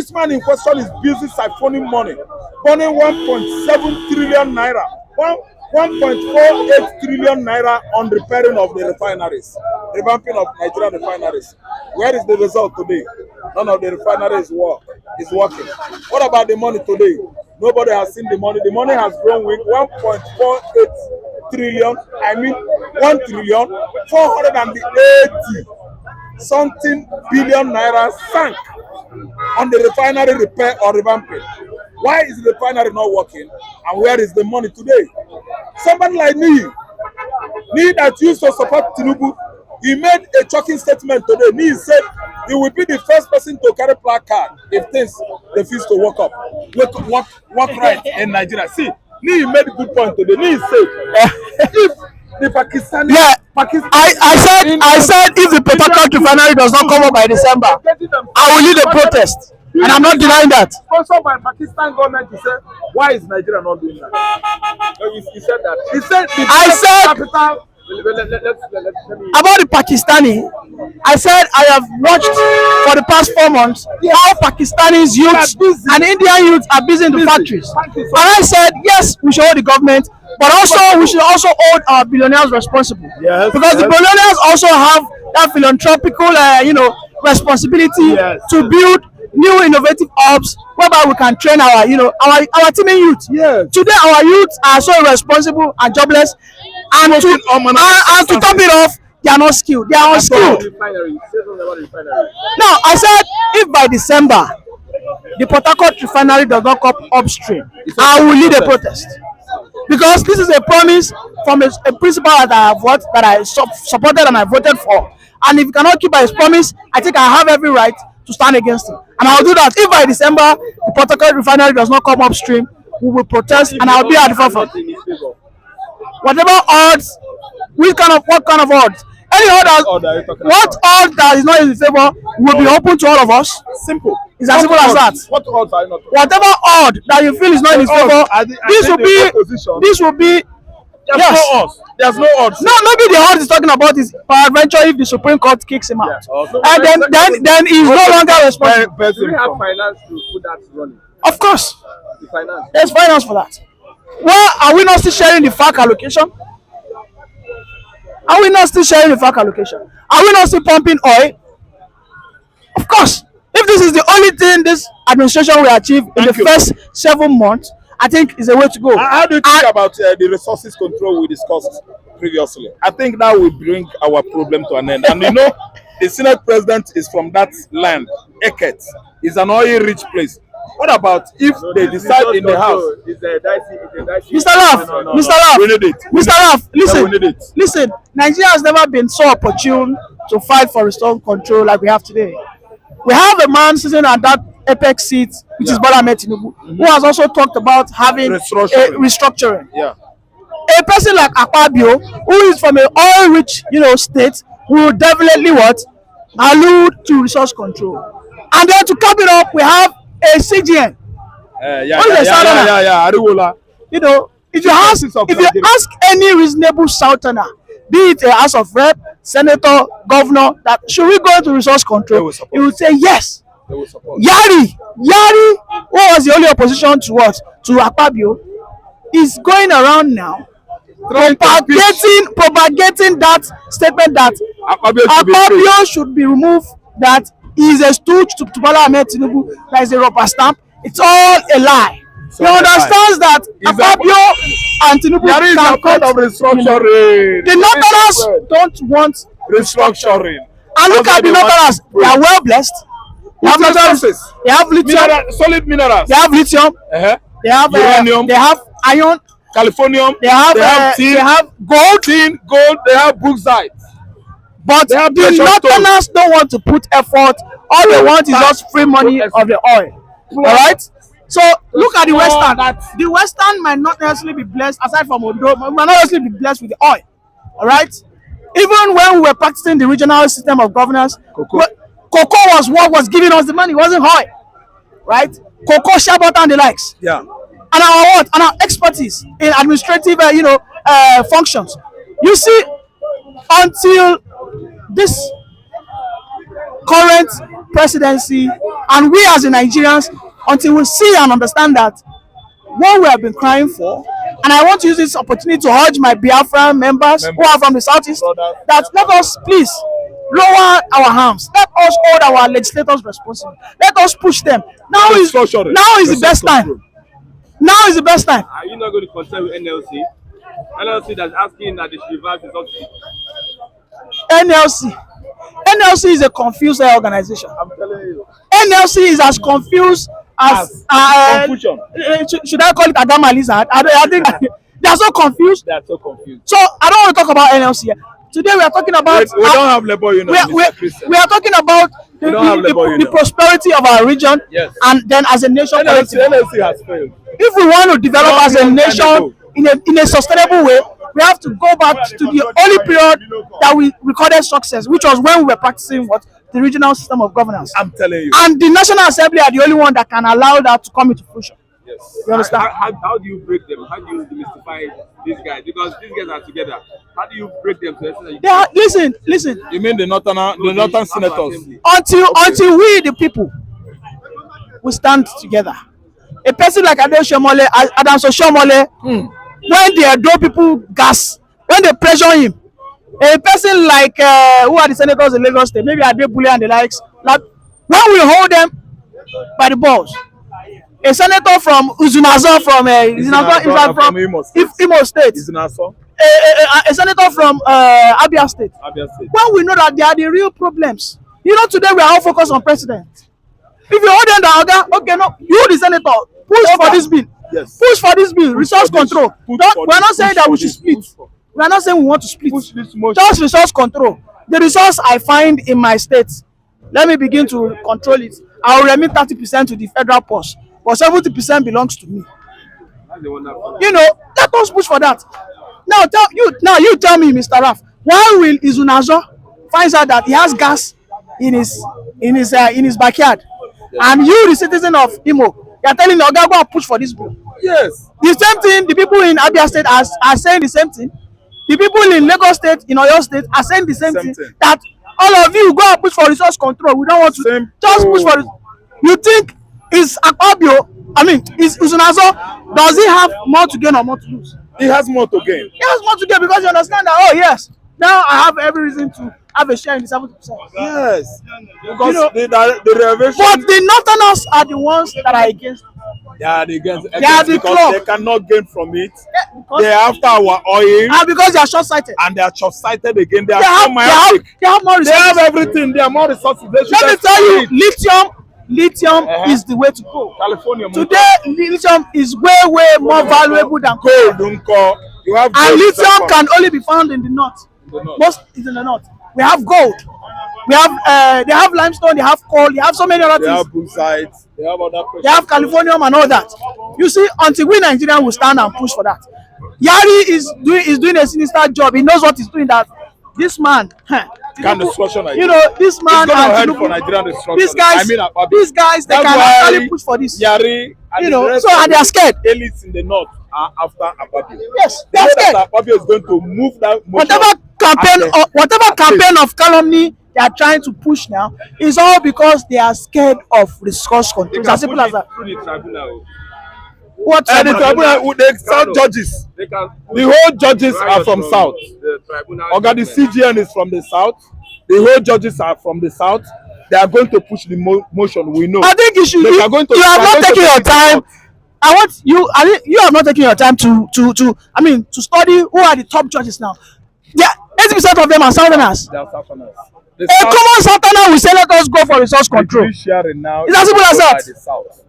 This man in question is busy siphoning money, burning 1.7 trillion naira, 1.48 trillion naira on repairing of the refineries, revamping of Nigerian refineries. Where is the result today? None of the refineries is working. What about the money today? Nobody has seen the money. The money has grown with 1.48 trillion. I mean 1 trillion 480 something billion naira sank on the refinery repair or revamping. Why is the refinery not working? And where is the money today? Somebody like me that used to support Tinubu, he made a shocking statement today. Me said he will be the first person to carry placard if things refuse to work right in Nigeria. See, he made a good point today. Me said if the Pakistani, I said if the Port Harcourt refinery does not come up by December, I will lead a protest, and I'm not denying that. Sponsored by Pakistan government, he said, why is Nigeria not doing that? He said that. He said capital. About the Pakistani, I said I have watched for the past 4 months how Pakistanis youths and Indian youths are busy in the factories, and I said yes, we should hold the government, but also we should also hold our billionaires responsible, because the billionaires also have that philanthropical, responsibility to build new innovative hubs whereby we can train our teeming youth. Today our youth are so irresponsible and jobless, and to top it off, they are not skilled, they are unskilled. Now I said if by December the Port Harcourt refinery does not come upstream, I will lead a protest, because this is a promise from a principal that I supported and I voted for, and if he cannot keep by his promise, I think I have every right to stand against him, and I will do that. If by December the Port Harcourt refinery does not come upstream, we will protest, and I will be at the forefront. Whatever odds, what kind of odds? Any odds, what odd that is not in favor will be open to all of us. Simple. It's as simple as that. What odds are you not? Whatever odd that you feel is not in his favor, this will be. There's no odds. No, maybe the odds he's talking about is peradventure if the Supreme Court kicks him out, and then he's no longer responsible. Do we have finance to put that running? Of course, The finance. there's finance for that. Well, are we not still sharing the FAC allocation? Are we not still sharing the FAC allocation? Are we not still pumping oil? Of course. If this is the only thing this administration will achieve in the first 7 months, I think is a way to go. How do you think about the resources control we discussed previously? I think that will bring our problem to an end. And the Senate president is from that land. Eket is an oil-rich place. What about if they decide in the house? Mr. Laf, Mr. Laf, We need it. Mr. Laf, We need it. listen. Nigeria has never been so opportune to fight for restored control like we have today. We have a man sitting at that apex seat, which is Bola Ahmed Tinubu, who has also talked about having a restructuring. Yeah. A person like Akpabio, who is from an oil-rich, state, will definitely allude to resource control. And then to cap it up, we have a CGN. Ariwola. If you ask any reasonable Southerner, be it a House of Rep, Senator, Governor, that should we go into resource control, he would say yes. Yari, who was the only opposition to Akpabio, is going around now propagating that statement that Akpabio should be removed, that he is a stooge to Bola Ahmed Tinubu, that is a rubber stamp. It's all a lie. He understands that Akpabio and Tinubu can cut of restructuring. The Northerners don't want restructuring. And look at the Northerners; they are well blessed. They have resources. They have lithium. Solid minerals. They have lithium. They have uranium. They have iron. Californium. They have tin. They have gold. Gold. They have bauxite. But the Northerners don't want to put effort. All they want is just free money of the oil. All right. So look at the Western. The Western might not necessarily be blessed, aside from Ondo, might not necessarily be blessed with the oil. All right. Even when we were practicing the regional system of governance, cocoa was what was giving us the money. It wasn't oil, right? Cocoa, Shabbat, and the likes. Yeah. And our expertise in administrative, functions. You see, until this current presidency and we as the Nigerians, until we see and understand that what we have been crying for. And I want to use this opportunity to urge my Biafran members who are from the southeast that let us please lower our arms. Let us hold our legislators responsible. Let us push them. Now is the best time. Now is the best time. Are you not going to contest with NLC? NLC that's asking that they should reverse the subsidy. NLC is a confused organization. I'm telling you. NLC is as confused as confusion. Should I call it Adama Lizard? I think they are so confused. They are so confused. So I don't want to talk about NLC here. Today we are talking about. We don't have labor union. We are talking about the prosperity of our region, yes. And then as a nation. NLC has failed. If we want to develop as a nation in a sustainable way, we have to go back to the only period that we recorded success, which was when we were practicing the regional system of governance. I'm telling you. And the National Assembly are the only one that can allow that to come into fruition. Yes. You understand? How do you break them? How do you demystify these guys? Because these guys are together. How do you break them to the extent that listen. You mean the northern senators? Until we the people we stand together. A person like Adams Oshomole, when the Edo people gas, when they pressure him, a person like who are the senators in Lagos State, maybe Adebule and the likes, like when we hold them by the balls, a senator from Uzunazo from Imo State, a senator from Abia State. When we know that they are the real problems, you know, today we are all focused on president. If you hold them down, okay, no, you the senator, push for this bill. Yes. Push for this bill. Resource control. We are not saying that we should split. We are not saying we want to split. Just resource control. The resource I find in my state, let me begin to control it. I will remit 30% to the federal purse, but 70% belongs to me. You know, let us push for that. Now you tell me, Mr. Raf, why will Izunazo finds out that he has gas in his backyard, and you, the citizen of Imo, you are telling the Oga go and push for this bill? Yes. The same thing, the people in Abia State are saying the same thing. The people in Lagos State, in Oyo State, are saying the same thing. That all of you go and push for resource control. We don't want to just push for it. You think is Akpabio, is Uzunazo, does he have more to gain or more to lose? He has more to gain. He has more to gain because you understand that, oh yes, now I have every reason to have a share in the 70%. Yes. Because the reservation. But the Northerners are the ones that are against. They are against the because club. They cannot gain from it. Yeah, they are after our oil. And because they are short-sighted. And they are short-sighted again. They have more resources. They have everything. They are more resources. Let me tell you, lithium is the way to go. California. Today, lithium is way more valuable than gold. You have and lithium can only be found in the north. Most is in the north. We have gold. We have they have limestone. They have coal. They have so many other things. They have bauxite. They have other. They have californium and all that. You see, until we Nigerians will stand and push for that. Yari is doing a sinister job. He knows what he's doing. That this man, you know, this man and Tinubu, these guys, they can actually push for this. Yari, you know, so and they are scared. Elites in the north are after Akpabio. Yes, they are scared. Akpabio is going to move that. Whatever campaign of calumny they are trying to push now is all because they are scared of resource control. It's as simple as that. What tribunal? They South judges. The whole judges are from South. The CGN is from the South. The whole judges are from the South. They are going to push the motion. We know. I think you should. You have not taken your time. You have not taken your time to study who are the top judges now. Yeah, 80% of them are Southerners. They are Southerners. A common Southerner will say, let us go for resource control. The judiciary now it's as simple as that. The South.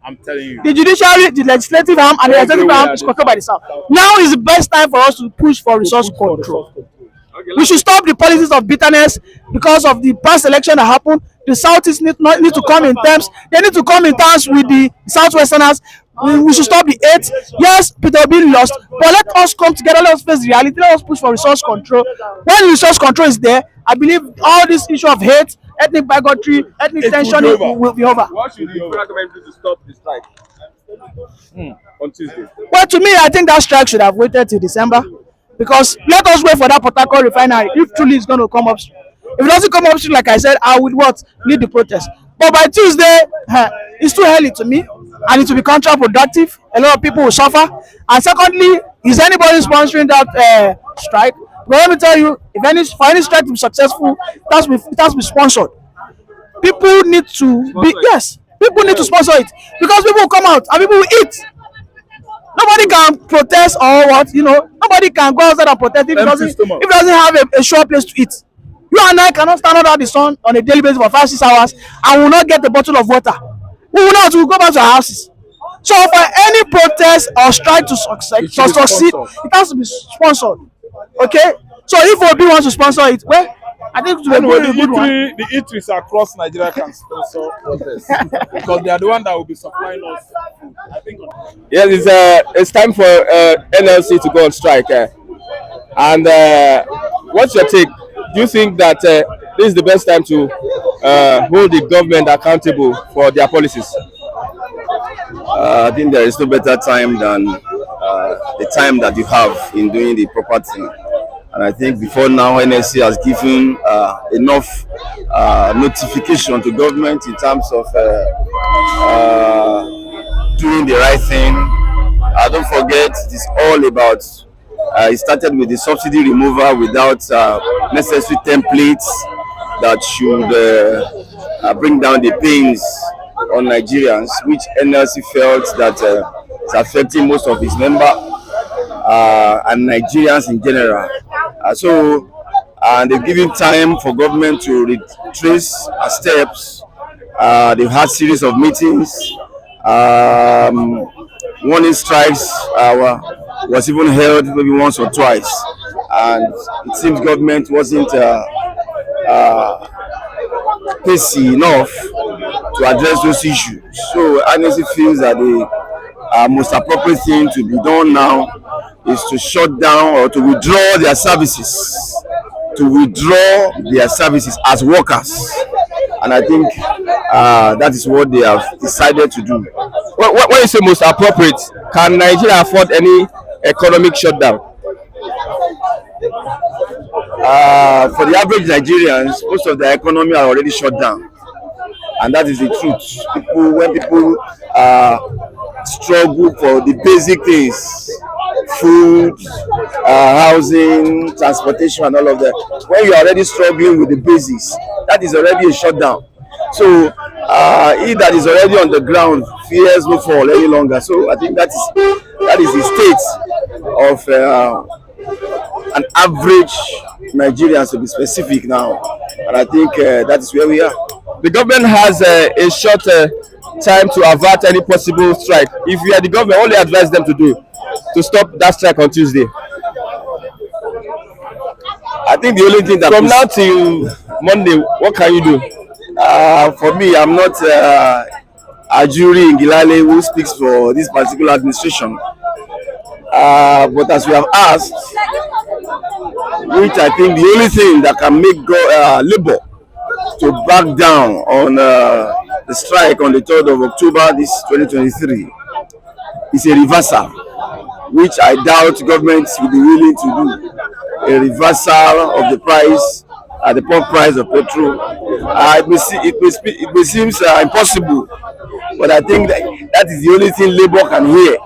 I'm telling you. The judiciary, the legislative arm, and the executive arm is controlled by the South. Now is the best time for us to push for resource control. We should stop the politics of bitterness because of the past election that happened. The Southeast need to come in terms. They need to come in terms with the Southwesterners. We should stop the hate. Yes, Peter Obi lost, but let us come together. Let us face the reality. Let us push for resource control. When resource control is there, I believe all this issue of hate, ethnic bigotry, ethnic tension will be over. What should the government do to stop the strike on Tuesday? Well, to me, I think that strike should have waited till December, because let us wait for that Port Harcourt refinery if truly it's going to come up. If it doesn't come up soon, like I said, I would what lead the protest. But by Tuesday, it's too early to me, and it will be counterproductive. A lot of people will suffer. And secondly, is anybody sponsoring that strike? But let me tell you, if for any strike to be successful, it has to be sponsored. People need to be, yes, people need to sponsor it, because people will come out and people will eat. Nobody can protest or what, nobody can go outside and protest if it doesn't have a sure place to eat. You and I cannot stand under the sun on a daily basis for 5-6 hours and will not get a bottle of water. We will not, we will go back to our houses. So for any protest or strike to succeed, it has to be sponsored. Okay? So if Obi wants to sponsor it, well, I think it will be a good one. The eateries across Nigeria can sponsor protests because they are the one that will be supplying us. I think. Yes, it's time for NLC to go on strike. And what's your take? Do you think that this is the best time to hold the government accountable for their policies? I think there is no better time than the time that you have in doing the proper thing. And I think before now, NSC has given enough notification to government in terms of doing the right thing. Don't forget, it is all about, it started with the subsidy removal without necessary templates that should bring down the pains on Nigerians, which NLC felt that it's affecting most of its members and Nigerians in general. And they've given time for government to retrace steps. They've had series of meetings. Warning strikes was even held maybe once or twice, and it seems government wasn't pacey enough to address those issues. So NSC feels that the most appropriate thing to be done now is to shut down or to withdraw their services, as workers. And I think that is what they have decided to do. When you say most appropriate, can Nigeria afford any economic shutdown? For the average Nigerians, most of their economy are already shut down. And that is the truth. When people struggle for the basic things, food, housing, transportation, and all of that, when you are already struggling with the basics, that is already a shutdown. So he that is already on the ground fears no fall any longer. So I think that is the state of an average Nigerian, to be specific now. And I think that is where we are. The government has a short time to avert any possible strike. If you are the government, only advise them to stop that strike on Tuesday. I think the only thing that from now till Monday, what can you do? For me, I'm not a jury in Gilale who speaks for this particular administration. But as we have asked, which I think the only thing that can make Labour to back down on the strike on the 3rd of October this 2023 is a reversal, which I doubt government will be willing to do. A reversal of the price, the pump price of petrol. It may seem impossible, but I think that is the only thing Labour can hear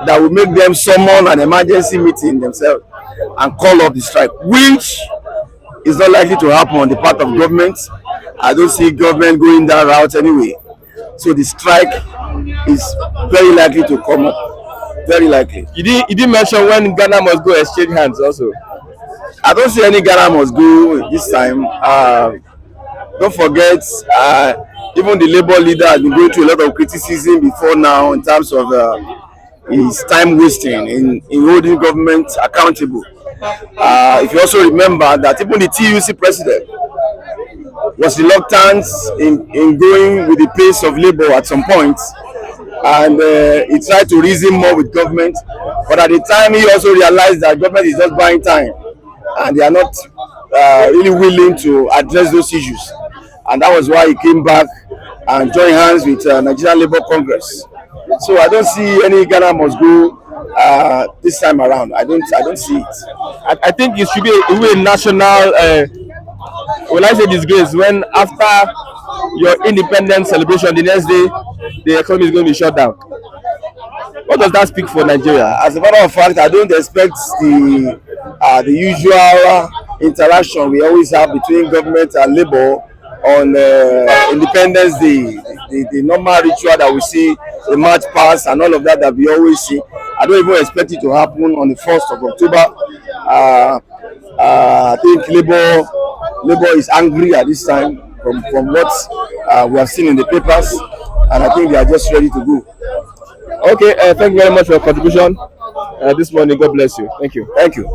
that will make them summon an emergency meeting themselves and call off the strike, which is not likely to happen on the part of government. I don't see government going that route anyway. So the strike is very likely to come up. Very likely. You didn't mention when Ghana must go exchange hands also. I don't see any Ghana must go this time. Don't forget, even the Labour leader has been going through a lot of criticism before now in terms of his time wasting in holding government accountable. If you also remember that even the TUC president was reluctant in going with the pace of Labour at some point, and he tried to reason more with government, but at the time he also realized that government is just buying time and they are not really willing to address those issues, and that was why he came back and joined hands with Nigerian Labour Congress. So I don't see any Ghana must go this time around. I don't see it. I think it should be a national will I say disgrace when after your independence celebration, the next day the economy is going to be shut down? What does that speak for Nigeria? As a matter of fact, I don't expect the usual interaction we always have between government and labor on Independence Day, the normal ritual that we see, the march past and all of that that we always see. I don't even expect it to happen on the 1st of October. I think labor is angry at this time from what we have seen in the papers, and I think they are just ready to go. Okay, thank you very much for your contribution this morning. God bless you. Thank you. Thank you.